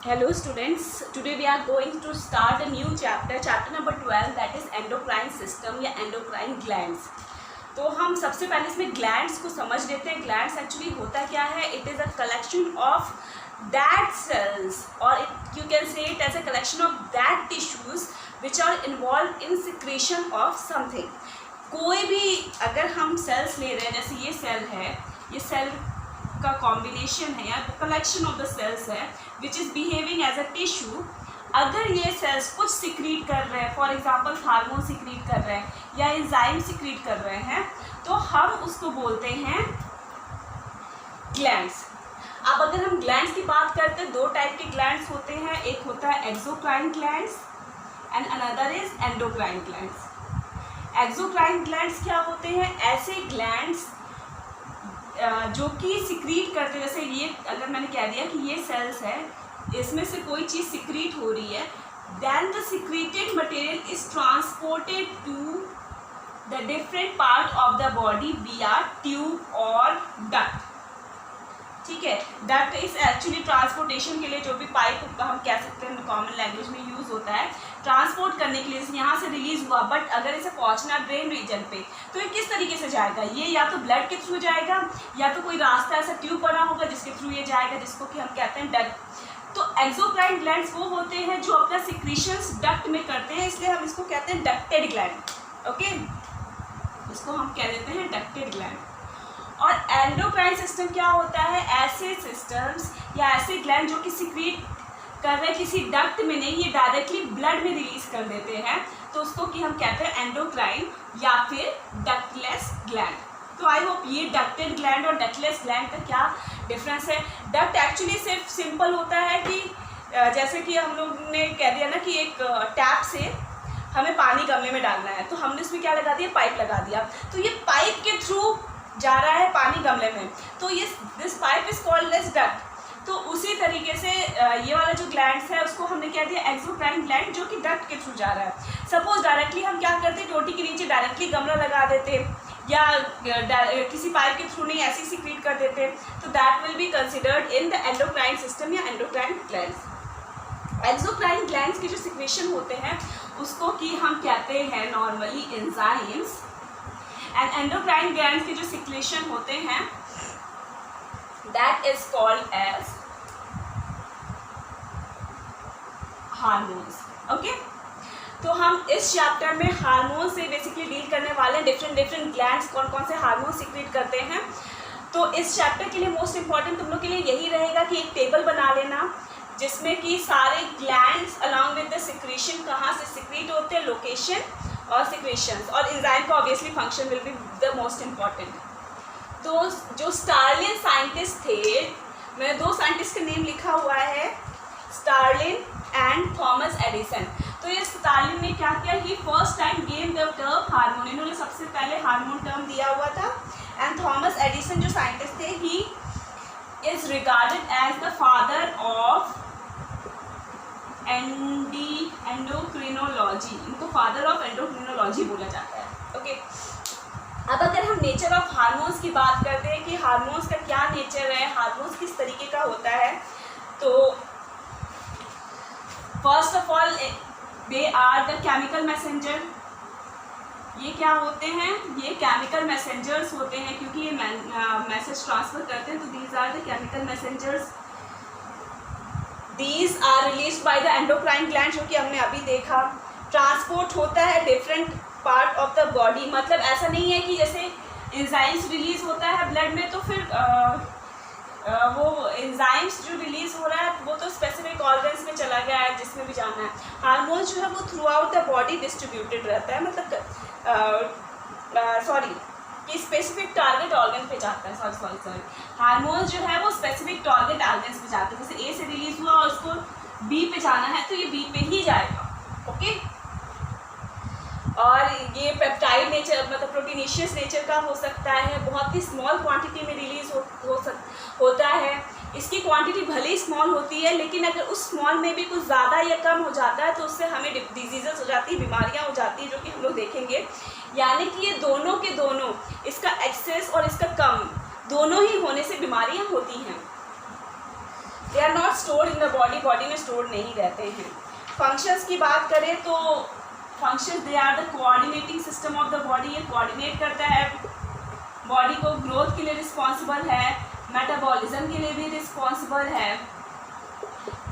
Hello students, today we are going to start a new chapter number 12 that is endocrine system या endocrine glands। तो हम सबसे पहले इसमें glands को समझ लेते हैं। glands actually होता क्या है? It is a collection of that cells or you can say it as a collection of that tissues which are involved in secretion of something। कोई भी अगर हम cells ले रहे हैं, जैसे ये cell है, ये cell का कॉम्बिनेशन है या कलेक्शन ऑफ द सेल्स है which is behaving as a tissue. अगर ये सेल्स कुछ सिक्रीट कर रहे हैं, फॉर एग्जांपल हार्मोन सिक्रीट कर रहे हैं या एंजाइम सिक्रीट कर रहे हैं, तो हम उसको बोलते हैं ग्लैंड्स। अब अगर हम ग्लैंड्स की बात करते हैं, दो टाइप के ग्लैंड्स होते हैं, एक होता है exocrine glands and another is endocrine glands. Exocrine glands क्या होते हैं? ऐसे ग्लैंड्स जो कि सिक्रीट करते, जैसे ये अगर मैंने कह दिया कि ये सेल्स है, इसमें से कोई चीज़ सिक्रीट हो रही है, then the secreted material is transported to the different part of the body via tube और डक्ट। ठीक है, डक्ट इज एक्चुअली ट्रांसपोर्टेशन के लिए, जो भी पाइप हम कह सकते हैं कॉमन लैंग्वेज में यूज़ होता है ट्रांसपोर्ट करने के लिए। यहाँ से रिलीज हुआ, बट अगर इसे पहुँचना ब्रेन रीजन पे, तो ये किस तरीके से जाएगा? ये या तो ब्लड के थ्रू जाएगा या तो कोई रास्ता ऐसा ट्यूब बना होगा जिसके थ्रू ये जाएगा, जिसको कि हम कहते हैं डक्ट। तो एक्सोक्राइन ग्लैंड्स वो होते हैं जो अपना सिक्रीशंस डक्ट में करते हैं, इसलिए हम इसको कहते हैं डक्टेड ग्लैंड। ओके, इसको हम कह देते हैं डक्टेड ग्लैंड। और एंडोक्राइन सिस्टम क्या होता है? ऐसे सिस्टम्स या ऐसे ग्लैंड जो कि सिक्रीट कर रहे हैं किसी डक्ट में नहीं, ये डायरेक्टली ब्लड में रिलीज कर देते हैं, तो उसको कि हम कहते हैं एंडोक्राइन या फिर डक्टलेस ग्लैंड। तो आई होप ये डक्टेड ग्लैंड और डक्टलेस ग्लैंड का क्या डिफरेंस है। डक्ट एक्चुअली सिर्फ सिंपल होता है कि जैसे कि हम लोग ने कह दिया ना कि एक टैप से हमें पानी गमले में डालना है, तो हमने इसमें क्या लगा दिया? पाइप लगा दिया, तो ये पाइप के थ्रू जा रहा है पानी गमले में, तो ये this pipe is called as duct. तो उसी तरीके से ये वाला जो ग्लैंड्स है उसको हमने कह दिया एक्सोक्राइन ग्लैंड, जो कि डक्ट के थ्रू जा रहा है। सपोज डायरेक्टली हम क्या करते, टोटी के नीचे डायरेक्टली गमला लगा देते या किसी पाइप के थ्रू नहीं ऐसे सिक्रीट कर देते, तो that will be considered in the endocrine system या एंडोक्राइन ग्लैंड्स। एक्सोक्राइन ग्लैंड्स के जो सिक्रेशन होते हैं उसको कि हम कहते हैं normally enzymes, and endocrine glands के जो सिक्रेशन होते हैं that is called as hormones. Okay, तो हम इस चैप्टर में हार्मोन से बेसिकली डील करने वाले हैं। डिफरेंट ग्लैंड्स कौन कौन से हार्मोन सिक्रीट करते हैं। तो इस चैप्टर के लिए मोस्ट इंपॉर्टेंट तुम लोग के लिए यही रहेगा कि एक टेबल बना लेना जिसमें कि सारे glands along with the secretion कहाँ से सिक्रीट होते हैं, लोकेशन और सिक्रेशंस, और एंजाइम का obviously function will be the most important. तो जो स्टार्लिन साइंटिस्ट थे, मैंने दो साइंटिस्ट का नेम लिखा हुआ है, स्टार्लिन एंड थॉमस एडिसन। तो ये स्टार्लिन ने क्या किया? He first time gave the term hormone, इन्होंने सबसे पहले हार्मोन टर्म दिया हुआ था। एंड थॉमस एडिसन जो साइंटिस्ट थे, he is regarded as the father of endocrinology, इनको फादर ऑफ एंडोक्रिनोलॉजी बोला जाता है। ओके, अब अगर हम नेचर ऑफ हार्मोन्स की बात करते हैं कि हार्मोन्स का क्या नेचर है, हार्मोन्स किस तरीके का होता है, तो first of all they are the chemical messenger. ये क्या होते हैं? ये केमिकल मैसेंजर्स होते हैं, क्योंकि ये मैसेज ट्रांसफर करते हैं, तो these are the chemical messengers. These are released by the endocrine gland, जो कि हमने अभी देखा। ट्रांसपोर्ट होता है different part of the body, मतलब ऐसा नहीं है कि जैसे एंजाइम्स रिलीज होता है ब्लड में, तो फिर वो एंजाइम्स जो रिलीज हो रहा है वो तो स्पेसिफिक ऑर्गन्स में चला गया है जिसमें भी जाना है। हार्मोन्स जो है वो through out the body distributed रहता है, मतलब कि स्पेसिफिक टारगेट ऑर्गन पे जाता है। सॉरी हार्मोन्स जो है वो स्पेसिफिक टारगेट ऑर्गन्स पे जाते हैं। जैसे ए से रिलीज हुआ और उसको बी पे जाना है, तो ये बी पे ही जाएगा। ओके, और ये पेप्टाइड नेचर, मतलब प्रोटीनेशियस नेचर का हो सकता है, बहुत ही स्मॉल क्वांटिटी में रिलीज होता है। इसकी क्वांटिटी भले ही स्मॉल होती है, लेकिन अगर उस स्मॉल में भी कुछ ज़्यादा या कम हो जाता है तो उससे हमें डिजीजेस हो जाती है, बीमारियां हो जाती है, जो कि हम लोग देखेंगे। यानी कि ये दोनों के दोनों, इसका एक्सेस और इसका कम दोनों ही होने से बीमारियां होती हैं। They are not stored in the body, body में स्टोर नहीं रहते हैं। फंक्शंस की बात करें तो functions they are the coordinating system of the body, ये कोऑर्डिनेट करता है बॉडी को, ग्रोथ के लिए रिस्पॉन्सिबल है, मेटाबॉलिज्म के लिए भी रिस्पॉन्सिबल है,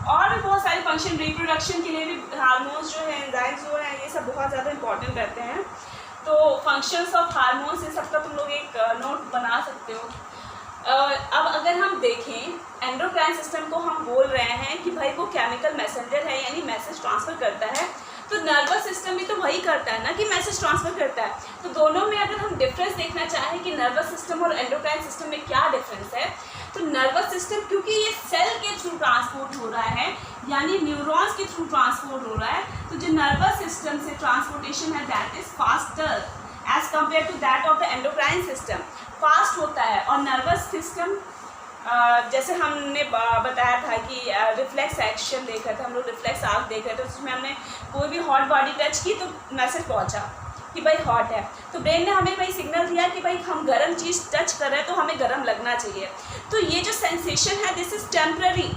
और भी बहुत सारे फंक्शन, रिप्रोडक्शन के लिए भी हार्मोन्स जो है, एंजाइम्स जो है, ये सब बहुत ज़्यादा इंपॉर्टेंट रहते हैं। तो फंक्शंस ऑफ हार्मोन्स, ये सबका तुम लोग एक नोट बना सकते हो। अब अगर हम देखें एंडोक्राइन सिस्टम को, हम बोल रहे हैं कि भाई वो केमिकल मैसेंजर है, यानी मैसेज ट्रांसफ़र करता है, तो नर्वस सिस्टम भी तो वही करता है ना कि मैसेज ट्रांसफ़र करता है। तो दोनों में अगर हम डिफरेंस देखना चाहें कि नर्वस सिस्टम और एंडोक्राइन सिस्टम में क्या डिफरेंस है, तो नर्वस सिस्टम क्योंकि ये सेल के थ्रू ट्रांसपोर्ट हो रहा है, यानी न्यूरॉन्स के थ्रू ट्रांसपोर्ट हो रहा है, तो जो नर्वस सिस्टम से ट्रांसपोर्टेशन है that is faster as compare to that of the endocrine system, fast होता है। और नर्वस सिस्टम जैसे हमने बताया था कि रिफ्लेक्स एक्शन देख रहे थे हम लोग, रिफ्लेक्स आर्क देख रहे थे, उसमें हमने कोई भी हॉट बॉडी टच की तो मैसेज पहुंचा कि भाई हॉट है, तो ब्रेन ने हमें भाई सिग्नल दिया कि भाई हम गर्म चीज़ टच कर रहे हैं तो हमें गर्म लगना चाहिए। तो ये जो सेंसेशन है दिस इज़ टेम्पररी,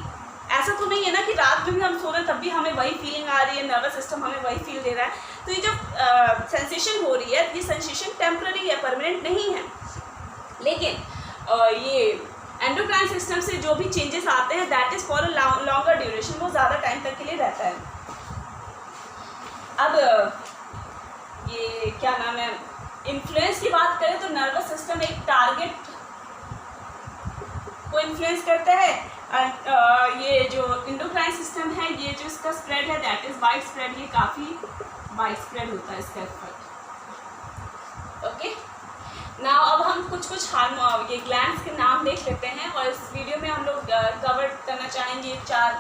ऐसा तो नहीं है ना कि रात में भी हम सो रहे हैं तब भी हमें वही फीलिंग आ रही है, नर्वस सिस्टम हमें वही फील दे रहा है। तो ये जो सेंसेशन हो रही है, ये सेंसेशन टेम्पररी है, परमानेंट नहीं है। लेकिन ये एंडोक्राइन सिस्टम से जो भी चेंजेस आते हैं that is for a longer duration, वो ज़्यादा टाइम तक के लिए रहता है। अब ये क्या नाम है, इन्फ्लुएंस की बात करें तो नर्वस सिस्टम एक टारगेट को इन्फ्लुएंस करता है। ये जो एंडोक्राइन सिस्टम है, ये जो इसका स्प्रेड है दैट इज़ वाइड स्प्रेड, ये काफ़ी वाइड स्प्रेड होता है इसका इफेक्ट। ओके, नाउ अब हम कुछ ये ग्लैंड्स के नाम देख लेते हैं, और इस वीडियो में हम लोग कवर करना चाहेंगे 4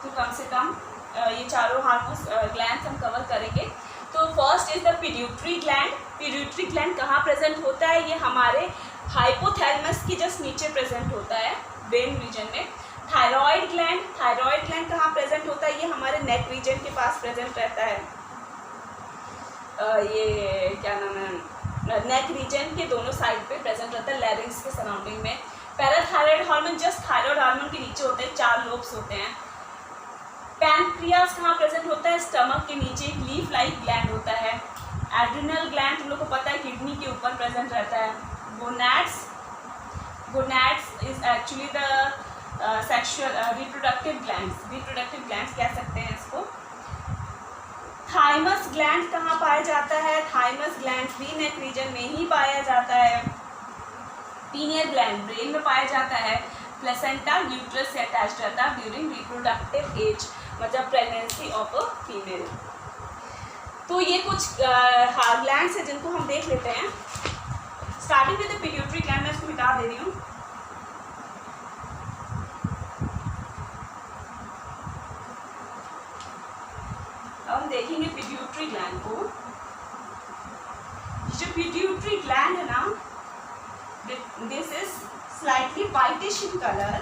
तो कम से कम ये चारों हार्मोन्स ग्लैंड्स हम कवर करेंगे। तो first is the pituitary gland. Pituitary gland कहाँ प्रेजेंट होता है, ये हमारे हाइपोथैलेमस की जस्ट नीचे प्रेजेंट होता है, ब्रेन रीजन में। थायराइड ग्लैंड, थायराइड ग्लैंड कहाँ प्रेजेंट होता है, ये हमारे नेक रीजन के पास प्रेजेंट रहता है। ये क्या नाम है, नेक रीजन के दोनों साइड पे प्रेजेंट रहता है, लैरिंग्स के सराउंडिंग में। Parathyroid hormone just thyroid hormone के नीचे होते हैं, 4 लोब्स होते हैं। पैनक्रियास कहाँ प्रेजेंट होता है, स्टमक के नीचे एक लीफ लाइक ग्लैंड होता है। एड्रिनल ग्लैंड तुम लोग को पता है किडनी के ऊपर प्रेजेंट रहता है। Gonads, gonads is actually the sexual reproductive glands कह सकते हैं इसको। थाइमस ग्लैंड कहाँ पाया जाता है, थाइमस ग्लैंड भी नेक रीजन में ही पाया जाता है। पीनियल ग्लैंड ब्रेन में पाया जाता है। प्लेसेंटा यूट्रस से अटैच रहता है ड्यूरिंग रिप्रोडक्टिव एज, मतलब प्रेगनेंसी ऑफ अ फीमेल। तो ये कुछ ग्लैंड्स हैं जिनको हम देख लेते हैं। Starting with the pituitary gland, मैं इसको मिटा दे रही हूँ। हम देखेंगे पिट्यूटरी ग्लैंड को। जो पिट्यूटरी ग्लैंड है ना, this is slightly whitish in colour,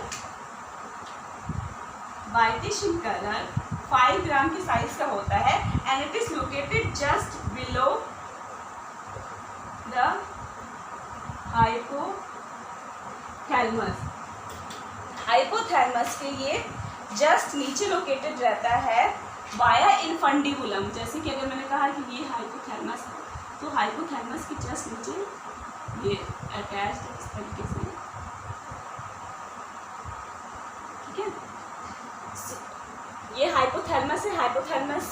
5 ग्राम की साइज का होता है, and it is located just below the hypothalamus. Hypothalamus के ये जस्ट नीचे लोकेटेड रहता है वाया इनफंडिबुलम। जैसे कि अगर मैंने कहा कि ये हाइपोथैलेमस है, तो हाइपोथैलेमस के जस्ट नीचे ये अटैच्ड है इस तरीके से, ठीक है। ये हाइपोथैलेमस है, हाइपोथैलेमस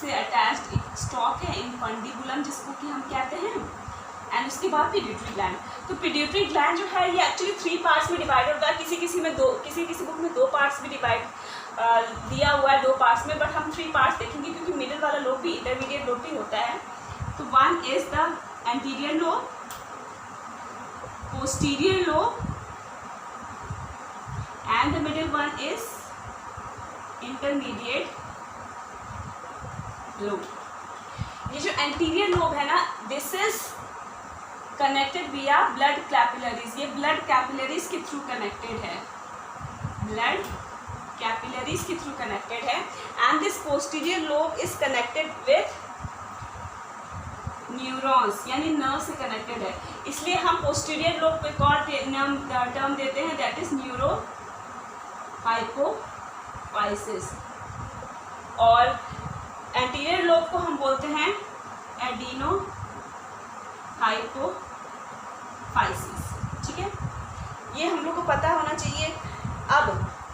से अटैच्ड एक स्टॉक है इनफंडिबुलम, जिसको कि हम कहते हैं। एंड उसके बाद पिट्यूटरी ग्लैंड। तो पिट्यूटरी ग्लैंड जो है ये एक्चुअली 3 पार्ट्स में डिवाइड होता है। किसी में 2, किसी बुक में 2 पार्ट्स में डिवाइड दिया हुआ है, 2 पार्ट्स में, बट हम 3 पार्ट्स देखेंगे क्योंकि मिडिल वाला लोब भी इंटरमीडिएट लोब भी होता है। तो 1 is the anterior lobe, posterior lobe, and the middle one is intermediate lobe. ये जो एंटीरियर लोब है ना, दिस इज कनेक्टेड विया ब्लड कैपिलरीज। ये ब्लड कैपिलरीज के थ्रू कनेक्टेड है, ब्लड कैपिलरीज के थ्रू कनेक्टेड है। And this posterior lobe is connected with neurons, यानी नर्व से कनेक्टेड है। इसलिए हम पोस्टीरियर लोब को एक और टर्म देते हैं, दैट इज हाइपोफाइसिस, और एंटीरियर लोब को हम बोलते हैं एडिनो हाइपोफाइसिस। ठीक है, ये हम लोग को पता होना चाहिए। अब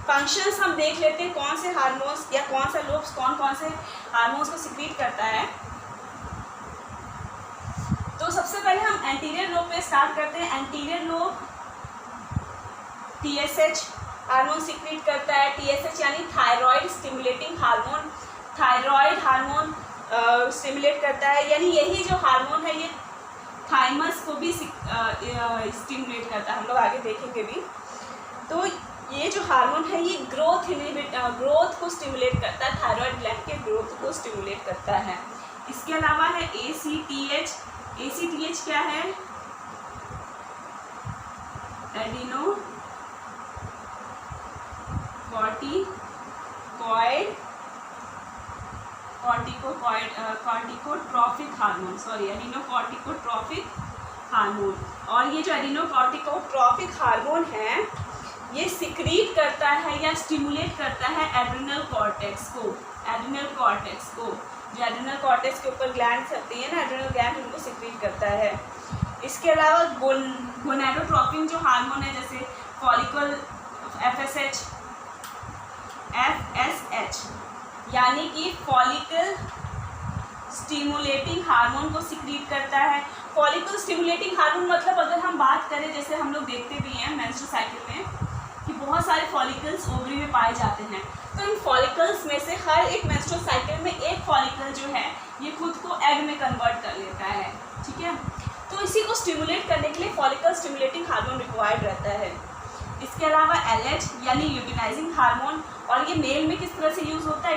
फंक्शंस हम देख लेते हैं, कौन से हार्मोन्स या कौन सा लोब्स कौन कौन से हार्मोन्स को सिक्रीट करता है। तो सबसे पहले हम एंटीरियर लोब पे स्टार्ट करते हैं। Anterior lobe TSH hormone secrete करता है। TSH यानी thyroid stimulating hormone, thyroid hormone stimulate करता है। यानी यही जो हार्मोन है ये थाइमस को भी स्टिमुलेट करता है, हम लोग आगे देखेंगे भी। तो ये जो हार्मोन है ये ग्रोथ को स्टिमुलेट करता है, थायराइड ग्लैंड के ग्रोथ को स्टिमुलेट करता है। इसके अलावा है ACTH। ACTH क्या है? Adeno corticotrophic hormone, sorry adenocorticotrophic hormone. और ये जो एडिनोकॉर्टिकोट्रॉफिक हार्मोन है ये सिक्रीट करता है या स्टिमुलेट करता है एड्रिनल कॉर्टेक्स को। एड्रिनल कॉर्टेक्स को, जो एड्रिनल कॉर्टेक्स के ऊपर ग्लैंड्स होती है ना, एड्रिनल ग्लैंड, उनको सिक्रीट करता है। इसके अलावा गोनाडोट्रोपिन जो हार्मोन है, जैसे फॉलिकल FSH यानी कि फॉलिकल स्टिमुलेटिंग हार्मोन को सिक्रीट करता है। फॉलिकल स्टिमुलेटिंग हार्मोन मतलब अगर हम बात करें, जैसे हम लोग देखते भी हैं मेंस्ट्रुअल साइकिल में कि बहुत सारे फॉलिकल्स ओवरी में पाए जाते हैं। तो इन फॉलिकल्स में से हर एक मेंस्ट्रुअल साइकिल में एक फॉलिकल जो है ये खुद को एग में कन्वर्ट कर लेता है। ठीक है, तो इसी को स्टिमुलेट करने के लिए फॉलिकल स्टिमुलेटिंग हार्मोन रिक्वायर्ड रहता है। इसके अलावा LH यानी ल्यूटिनाइजिंग हार्मोन, और ये मेल में किस तरह से यूज़ होता है?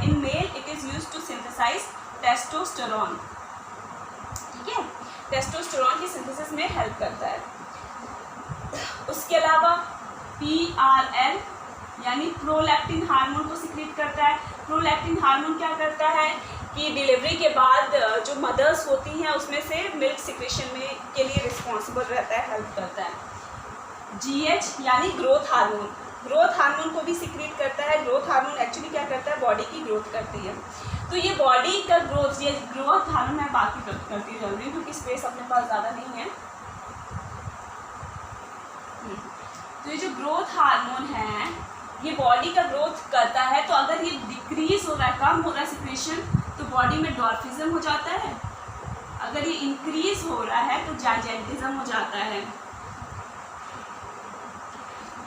In male it is used to synthesize testosterone. ठीक है, टेस्टोस्टेरोन की सिंथेसिस में हेल्प करता है। उसके अलावा PRL यानी प्रोलैक्टिन हार्मोन को सिक्रीट करता है। प्रोलैक्टिन हार्मोन क्या करता है कि डिलीवरी के बाद जो मदर्स होती हैं उसमें से मिल्क सिक्रेशन में के लिए रिस्पॉन्सिबल रहता है, हेल्प करता है। GH यानी ग्रोथ हार्मोन, ग्रोथ हार्मोन को भी सिक्रीट करता है। ग्रोथ हार्मोन एक्चुअली क्या करता है? बॉडी की ग्रोथ करती है। तो ये बॉडी का ग्रोथ, ये ग्रोथ हार्मोन मैं बाकी करती जरूरी क्योंकि स्पेस अपने पास ज़्यादा नहीं है। तो ये जो ग्रोथ हार्मोन है ये बॉडी का ग्रोथ करता है। तो अगर ये डिक्रीज हो रहा है, कम हो रहा है सिक्रेशन, तो बॉडी में डॉर्फिज्म हो जाता है। अगर ये इंक्रीज हो रहा है तो जाइजेंटिज्म हो जाता है।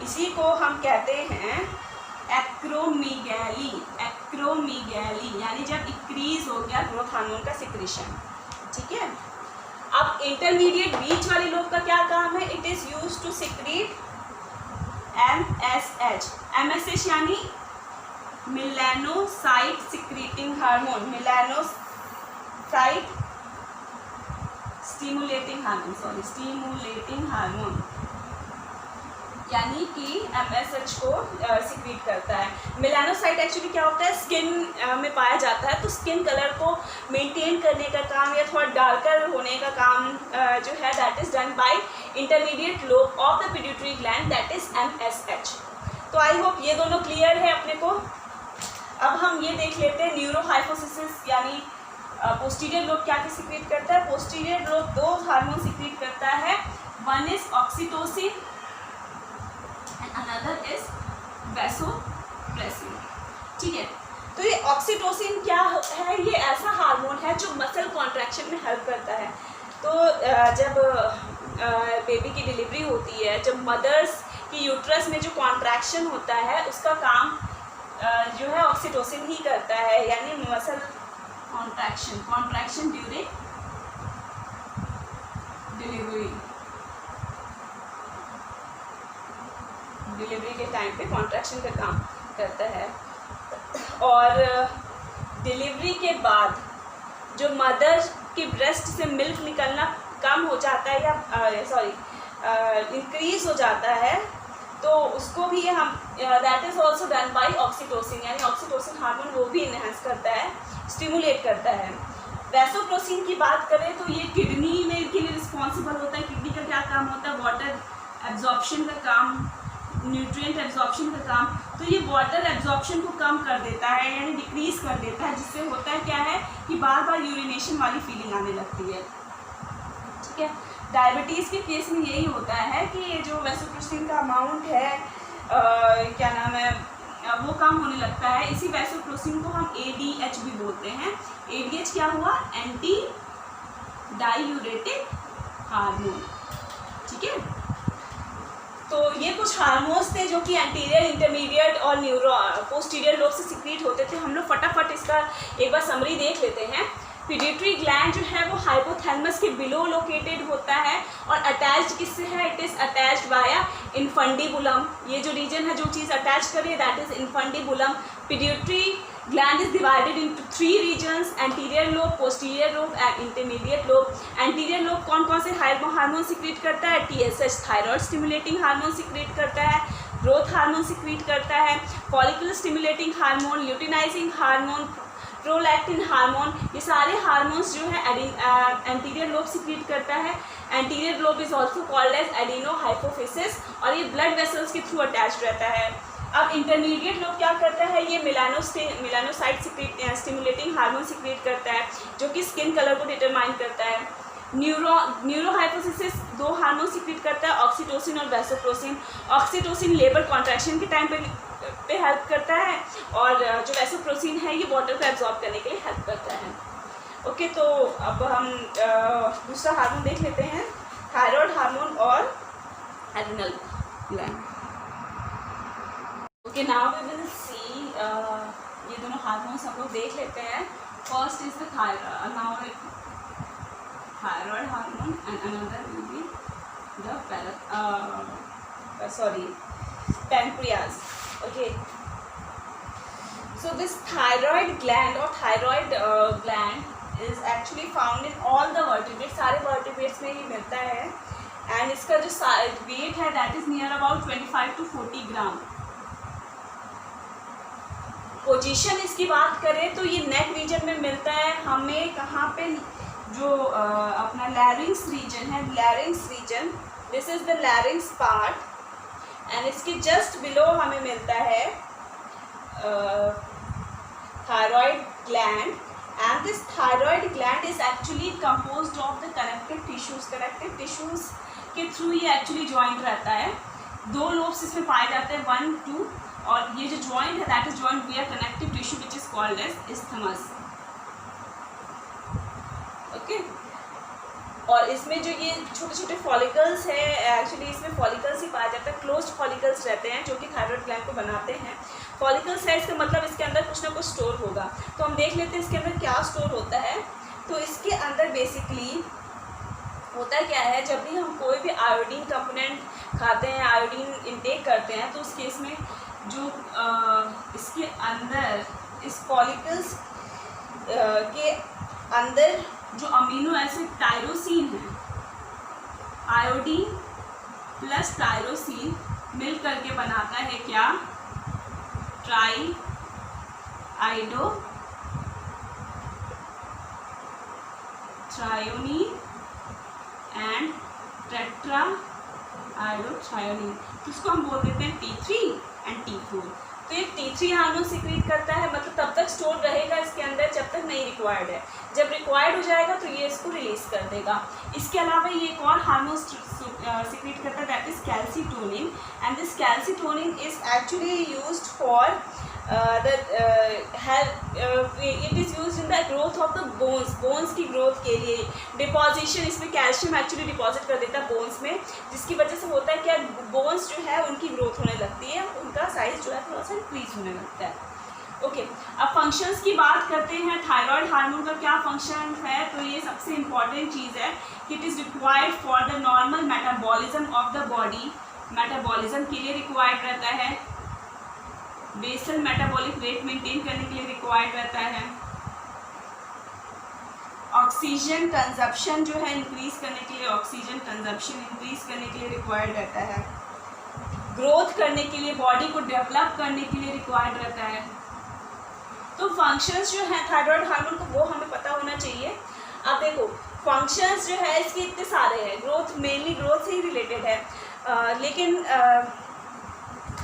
इसी को हम कहते हैं एक्रोमीगैली। एक्रोमीगैली यानी जब इंक्रीज हो गया ग्रोथ हार्मोन का सिक्रेशन। ठीक है, अब इंटरमीडिएट बीच वाले लोग का क्या काम है? It is use to secrete MSH। MSH यानी melanocyte secreting hormone, melanocyte stimulating hormone यानी कि MSH को सिक्रीट करता है। मेलानोसाइट एक्चुअली क्या होता है? स्किन में पाया जाता है। तो स्किन कलर को मेंटेन करने का काम या थोड़ा डार्कर होने का काम जो है that is done by intermediate lobe of the pituitary gland, that is MSH। तो आई होप ये दोनों क्लियर है अपने को। अब हम ये देख लेते हैं न्यूरोहाइपोथिसिस यानी पोस्टीरियर लोब क्या सिक्रीट करता है। पोस्टीरियर लोब दो हार्मोन सिक्रीट करता है, one is oxytocin and another is vasopressin. ठीक है, तो ये ऑक्सीटोसिन क्या है? ये ऐसा हार्मोन है जो मसल कॉन्ट्रैक्शन में हेल्प करता है। तो जब बेबी की डिलीवरी होती है, जब मदर्स की यूट्रस में जो कॉन्ट्रैक्शन होता है उसका काम जो है ऑक्सीटोसिन ही करता है, यानी मसल कॉन्ट्रैक्शन ड्यूरिंग डिलीवरी के टाइम पे कॉन्ट्रैक्शन का काम करता है। और डिलीवरी के बाद जो मदर की ब्रेस्ट से मिल्क निकलना कम हो जाता है या इंक्रीज हो जाता है, तो उसको भी हम that is also done by oxytocin, यानी ऑक्सीटोसिन हार्मोन वो भी इन्हेंस करता है, स्टिमुलेट करता है। वैसोप्रेसिन की बात करें तो ये किडनी में के लिए रिस्पॉन्सिबल होता है। किडनी का क्या काम होता है? वाटर एब्जॉर्प्शन का काम न्यूट्रिएंट एब्जॉर्प्शन का काम, तो ये वाटर एब्जॉर्प्शन को कम कर देता है, यानी डिक्रीज कर देता है, जिससे होता है क्या है कि बार बार यूरिनेशन वाली फीलिंग आने लगती है। ठीक है, डायबिटीज़ के केस में यही होता है कि ये जो वैसोप्रेसिन का अमाउंट है क्या नाम है वो कम होने लगता है। इसी वैसोप्रेसिन को हम ADH भी बोलते हैं। ADH क्या हुआ? Anti diuretic hormone. ठीक है, तो ये कुछ हार्मोन्स थे जो कि एंटीरियर, इंटरमीडिएट और पोस्टीरियर लोब से सिक्रीट होते थे। हम लोग फटाफट इसका एक बार समरी देख लेते हैं। पिट्यूटरी ग्लैंड जो है वो हाइपोथैलेमस के बिलो लोकेटेड होता है और अटैच्ड किससे है? It is attached via infundibulum. ये जो रीजन है, जो चीज़ अटैच करिए, that is infundibulum. Pituitary gland is divided into 3 regions, anterior lobe, posterior lobe and intermediate lobe. Anterior lobe कौन कौन से हार्मोन सिक्रीट करता है? TSH thyroid stimulating hormone secrete करता है, ग्रोथ हार्मोन सिक्रीट करता है, follicular stimulating hormone, luteinizing hormone, prolactin hormone. ये सारे हार्मोन्स जो है एंटीरियर लोब सिक्रीट करता है। Anterior lobe is also called as adenohypophysis और ये ब्लड वेसल्स के थ्रू अटैच रहता है। अब इंटरमीडिएट लोब क्या करता है? ये मेलानोसाइट स्टिमुलेटिंग हार्मोन सिक्रीट करता है, जो कि स्किन कलर को डिटरमाइन करता है। न्यूरोहाइपोफिसिस 2 हार्मोन सिक्रीट करता है, ऑक्सीटोसिन और वैसोप्रेसिन। ऑक्सीटोसिन लेबर कॉन्ट्रैक्शन के टाइम पे हेल्प करता है और जो वैसोप्रेसिन है ये वाटर को एब्जॉर्ब करने के लिए हेल्प करता है। ओके, तो अब हम दूसरा हार्मोन देख लेते हैं, थायराइड हार्मोन और adrenal gland. Okay, now we will see ये दोनों हार्मोन्स हम लोग देख लेते हैं। First is the thyroid hormone and another will be the pancreas. Okay, so this thyroid gland or thyroid gland is actually found in all the vertebrates, सारे vertebrates में ही मिलता है and इसका जो weight है that is near about 25 to 40 gram. Position इसकी बात करें तो ये नेक रीजन में मिलता है हमें, कहाँ पे? जो अपना लैरिंग्स रीजन है, larynx region, this is the larynx part and इसके जस्ट बिलो हमें मिलता है thyroid gland and this thyroid gland is actually composed of the connective tissues. Connective tissues के थ्रू ये एक्चुअली जॉइंट रहता है। 2 लोब्स इसमें पाए जाते हैं, 1, 2, और ये जो जॉइंट है that is joint via connective tissue which is called as isthmus. Okay, और इसमें जो ये छोटे छोटे फॉलिकल्स है, एक्चुअली इसमें फॉलिकल्स ही पाया जाता है, क्लोज्ड फॉलिकल्स रहते हैं जो कि थायराइड ग्लैंड को बनाते हैं। फॉलिकल्स है इसका मतलब इसके अंदर कुछ ना कुछ स्टोर होगा। तो हम देख लेते हैं इसके अंदर क्या स्टोर होता है। तो इसके अंदर बेसिकली होता क्या है, जब भी हम कोई भी आयोडीन कंपोनेंट खाते हैं, आयोडीन इनटेक करते हैं, तो उस केस में जो इसके अंदर इस फॉलिकल्स के अंदर जो अमीनो एसिड टायरोसिन है, आयोडीन प्लस टायरोसिन मिल करके बनाता है क्या? ट्राई आइडो थ्रायोनिन एंड टेट्रा आइडोथ्रायोनिन, जिसको हम बोल देते हैं T3 एंड T4। तो ये T3 हार्मोन सिक्रीट करता है, मतलब तब तक स्टोर रहेगा इसके अंदर जब तक नहीं रिक्वायर्ड है। जब रिक्वायर्ड हो जाएगा तो ये इसको रिलीज कर देगा। इसके अलावा ये एक और हार्मोन सिक्रीट करता है that is calcitonin and this calcitonin is actually used for it is use in the growth of the bones की ग्रोथ के लिए। डिपॉजिशन, इसमें कैल्शियम एक्चुअली डिपॉजिट कर देता है बोन्स में, जिसकी वजह से होता है क्या? बोन्स जो है उनकी ग्रोथ होने लगती है, उनका साइज जो है थोड़ा सा इंक्रीज होने लगता है। ओके, अब फंक्शंस की बात करते हैं। थायराइड हार्मोन का क्या फंक्शन है? तो ये सबसे इम्पॉर्टेंट चीज़ है कि it is required for the normal metabolism of the body. Metabolism के लिए रिक्वायर्ड रहता है, बेसल मेटाबॉलिक रेट मेंटेन करने के लिए रिक्वायर्ड रहता है, ऑक्सीजन कंजप्शन जो है इंक्रीज करने के लिए, ऑक्सीजन कंजप्शन इंक्रीज करने के लिए रिक्वायर्ड रहता है, ग्रोथ करने के लिए, बॉडी को डेवलप करने के लिए रिक्वायर्ड रहता है। तो फंक्शंस जो हैं थायराइड हार्मोन को वो हमें पता होना चाहिए। अब देखो फंक्शंस जो है इसके इतने सारे हैं, ग्रोथ मेनली ग्रोथ से ही रिलेटेड है, लेकिन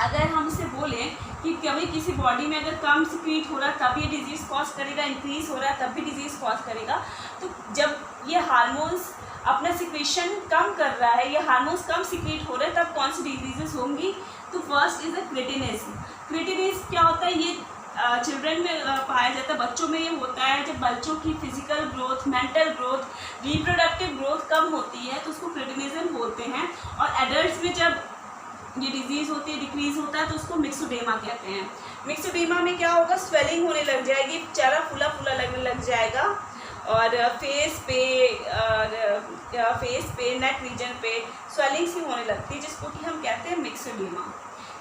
अगर हम उसे बोलें कि कभी किसी बॉडी में अगर कम सिक्रीट हो रहा है तब ये डिजीज़ कॉज करेगा, इंक्रीज़ हो रहा है तब भी डिजीज़ कॉज करेगा, तो जब ये हार्मोन्स अपना सिक्रीशन कम कर रहा है, ये हार्मोन्स कम सिक्रीट हो रहे हैं, तब कौन सी डिजीजेस होंगी? तो first is a cretinism. Cretinism क्या होता है? ये चिल्ड्रन में पाया जाता है, बच्चों में ये होता है जब बच्चों की physical growth, mental growth, reproductive growth कम होती है तो उसको क्रिटिनिज्म बोलते हैं। और एडल्ट में जब ये डिजीज़ होती है, डिक्रीज़ होता है, तो उसको मिक्सोडेमा कहते हैं। मिक्सोडेमा में क्या होगा? स्वेलिंग होने लग जाएगी, चेहरा फूला फूला लगने लग जाएगा, और फेस पे नेक रीजन पे स्वेलिंग सी होने लगती है, जिसको कि हम कहते हैं मिक्सोडेमा।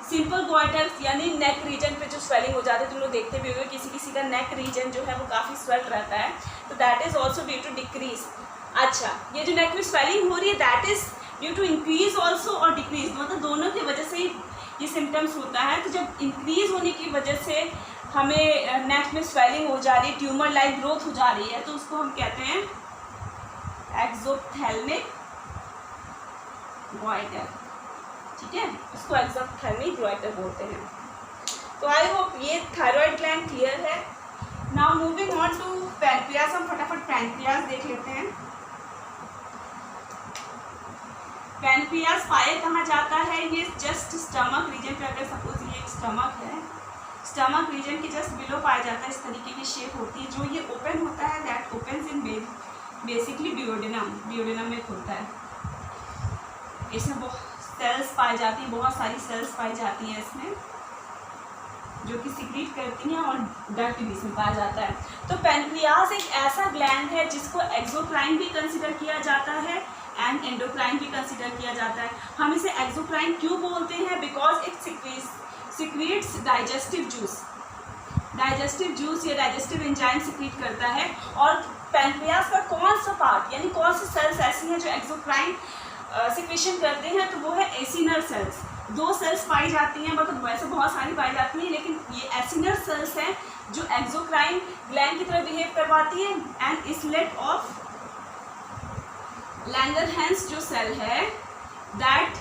सिंपल गॉइटर यानी नेक रीजन पे जो स्वेलिंग हो जाती है, तुम लोग देखते भी होंगे किसी किसी का नेक रीजन जो है वो काफ़ी स्वेल रहता है, तो that is also due to decrease. अच्छा, ये जो नेक में स्वेलिंग हो रही है that is due to increase also और डिक्रीज, मतलब दोनों की वजह से ये सिम्टम्स होता है। तो जब इंक्रीज होने की वजह से हमें नेक में स्वेलिंग हो जा रही है, ट्यूमर लाइक ग्रोथ हो जा रही है, तो उसको हम कहते हैं एक्सोप्थेल्मिक गॉइटर। ठीक है, उसको एक्सोप्थेल्मिक गॉइटर बोलते हैं। तो आई होप ये थायराइड ग्लैंड क्लियर है। Now moving on to pancreas, हम फटाफट पैनक्रियास देख लेते हैं। पैनक्रियास पाया कहाँ जाता है? ये जस्ट स्टमक रीजन पे, अगर सपोज ये एक स्टमक है, स्टमक रीजन के जस्ट बिलो पाया जाता है। इस तरीके की शेप होती है, जो ये ओपन होता है that opens in basically duodenum में खुलता है। इसमें बहुत सेल्स पाई जाती हैं, बहुत सारी सेल्स पाई जाती हैं इसमें, जो कि सिक्रीट करती हैं, और डक्ट भी इसमें पाया जाता है। तो पैनक्रियास एक ऐसा ग्लैंड है जिसको एक्सोक्राइन भी कंसिडर किया जाता है एंड एंडोक्राइन भी कंसिडर किया जाता है। हम इसे एक्सोक्राइन क्यों बोलते हैं? Because it secretes digestive juice या डाइजेस्टिव एंजाइम सिक्रीट करता है। और पैनक्रियास का कौन सा पार्ट यानी कौन सी सेल्स ऐसी हैं जो एक्सोक्राइन सिक्रीशन करते हैं? तो वो है एसिनल सेल्स। 2 सेल्स पाई जाती हैं, मतलब वैसे बहुत सारी पाई जाती हैं, लेकिन ये एसिनल सेल्स हैं जो एक्सोक्राइन ग्लैंड की तरह बिहेव करवाती है। एंड इसलेट ऑफ लैंगरहैंस जो सेल है that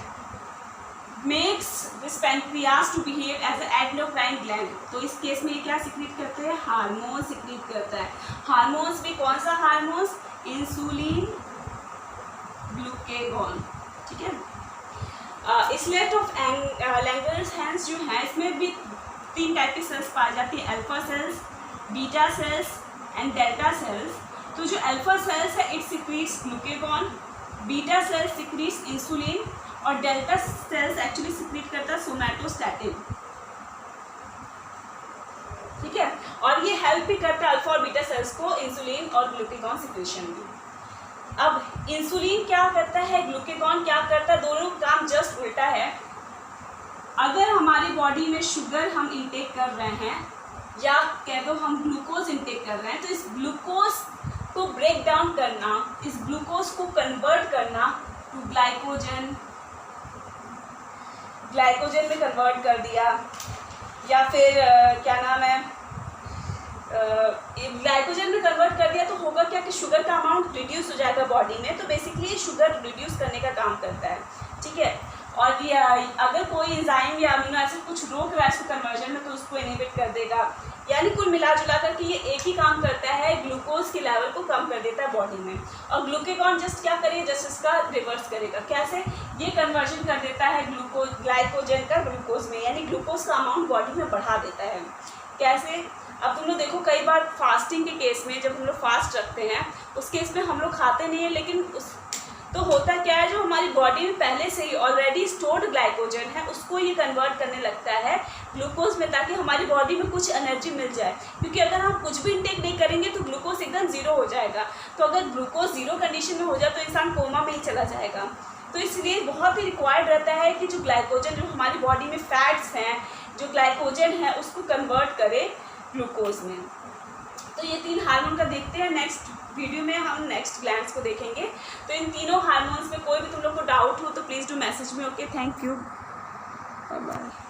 makes this pancreas to behave as a endocrine gland. तो इस केस में ये क्या सिक्रीट करते हैं? हार्मोन सिक्रीट करता है। हार्मोन्स भी कौन सा हार्मोन्स? Insulin, glucagon. ठीक है, इसलेट ऑफ लैंगरहैंस जो है इसमें भी 3 टाइप की सेल्स पाई जाती है, alpha cells, beta cells and delta sales. तो जो अल्फा सेल्स है it secretes glucagon, beta cells secretes insulin, और डेल्टा सेल्स एक्चुअली सिक्रीट करता है सोमैटोस्टैटिन। ठीक है, और ये हेल्प भी करता है अल्फा और बीटा सेल्स को इंसुलिन और ग्लूकेगॉन सिक्रीशन में। अब इंसुलिन क्या करता है, ग्लूकेगॉन क्या करता है, दोनों काम जस्ट उल्टा है। अगर हमारी बॉडी में शुगर हम इंटेक कर रहे हैं या कह दो हम ग्लूकोज इंटेक कर रहे हैं, तो इस ग्लूकोज को ब्रेक डाउन करना, इस ग्लूकोज को कन्वर्ट करना टू ग्लाइकोजन में कन्वर्ट कर दिया, या फिर क्या नाम है, ग्लाइकोजन में कन्वर्ट कर दिया, तो होगा क्या कि शुगर का अमाउंट रिड्यूस हो जाएगा बॉडी में। तो बेसिकली शुगर रिड्यूस करने का काम करता है। ठीक है, और ये अगर कोई एंजाइम या अमीनो एसिड कुछ रोक रहा है इसको कन्वर्जन में, तो उसको इनहिबिट कर देगा। यानी कुल मिला जुला कर कि ये एक ही काम करता है, ग्लूकोज के लेवल को कम कर देता है बॉडी में। और ग्लूकेगॉन जस्ट क्या करेगा, जस्ट इसका रिवर्स करेगा। कैसे? ये कन्वर्जन कर देता है ग्लाइकोजन का ग्लूकोज में, यानी ग्लूकोज का अमाउंट बॉडी में बढ़ा देता है। कैसे? अब तुम लोग देखो कई बार फास्टिंग के केस में, जब हम लोग फास्ट रखते हैं उस केस में हम लोग खाते नहीं है, लेकिन तो होता क्या है, जो हमारी बॉडी में पहले से ही ऑलरेडी स्टोर्ड ग्लाइकोजन है उसको ये कन्वर्ट करने लगता है ग्लूकोज में, ताकि हमारी बॉडी में कुछ एनर्जी मिल जाए। क्योंकि अगर हम कुछ भी इंटेक नहीं करेंगे तो ग्लूकोज एकदम ज़ीरो हो जाएगा। तो अगर ग्लूकोज ज़ीरो कंडीशन में हो जाए तो इंसान कोमा में ही चला जाएगा। तो इसलिए बहुत ही रिक्वायर्ड रहता है कि जो ग्लाइकोजन, जो हमारी बॉडी में फैट्स हैं, जो ग्लाइकोजन है उसको कन्वर्ट करे ग्लूकोज में। तो ये 3 हार्मोन का देखते हैं। नेक्स्ट वीडियो में हम नेक्स्ट ग्लैंड्स को देखेंगे। तो इन तीनों हार्मोन्स में कोई भी तुम लोग को डाउट हो तो please do message me. Okay, thank you, bye bye.